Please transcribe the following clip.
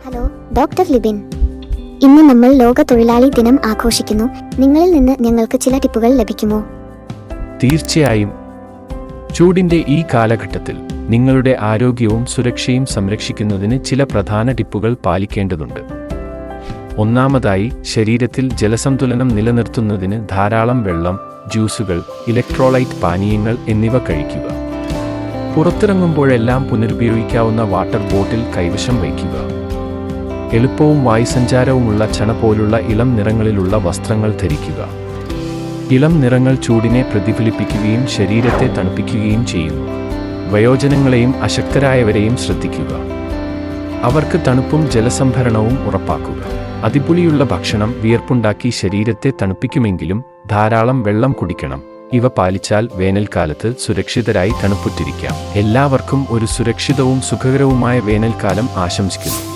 Hello, doctor Libin. ഇന്ന് നമ്മൾ ലോക തൊഴിലാളി ദിനം ആഘോഷിക്കുന്നു. നിങ്ങളിൽ നിന്ന് ഞങ്ങൾക്ക് ചില ടിപ്പുകൾ ലഭിക്കുമോ? തീർച്ചയായും. ചൂടിന്റെ ഈ കാലഘട്ടത്തിൽ നിങ്ങളുടെ ആരോഗ്യവും സുരക്ഷയും സംരക്ഷിക്കുന്നതിന് ചില പ്രധാന ടിപ്പുകൾ പാലിക്കേണ്ടതുണ്ട്. ഒന്നാമതായി, ശരീരത്തിൽ ജലസന്തുലനം നിലനിർത്തുന്നതിന് ധാരാളം വെള്ളം, ജ്യൂസുകൾ, ഇലക്ട്രോലൈറ്റ് പാനീയങ്ങൾ എന്നിവ കഴിക്കുക. പുറത്തിറങ്ങുമ്പോഴെല്ലാം പുനരുപയോഗിക്കാവുന്ന വാട്ടർ ബോട്ടിൽ കൈവശം വയ്ക്കുക. എളുപ്പവും വായുസഞ്ചാരവുമുള്ള ചണ പോലുള്ള ഇളം നിറങ്ങളിലുള്ള വസ്ത്രങ്ങൾ ധരിക്കുക. ഇളം നിറങ്ങൾ ചൂടിനെ പ്രതിഫലിപ്പിക്കുകയും ശരീരത്തെ തണുപ്പിക്കുകയും ചെയ്യുന്നു. വയോജനങ്ങളെയും അശക്തരായവരെയും ശ്രദ്ധിക്കുക. അവർക്ക് തണുപ്പും ജലസംഭരണവും ഉറപ്പാക്കുക. അതിപുളിയുള്ള ഭക്ഷണം വിയർപ്പുണ്ടാക്കി ശരീരത്തെ തണുപ്പിക്കുമെങ്കിലും ധാരാളം വെള്ളം കുടിക്കണം. ഇവ പാലിച്ചാൽ വേനൽക്കാലത്ത് സുരക്ഷിതരായി തണുപ്പുറ്റിരിക്കാം. എല്ലാവർക്കും ഒരു സുരക്ഷിതവും സുഖകരവുമായ വേനൽക്കാലം ആശംസിക്കുന്നു.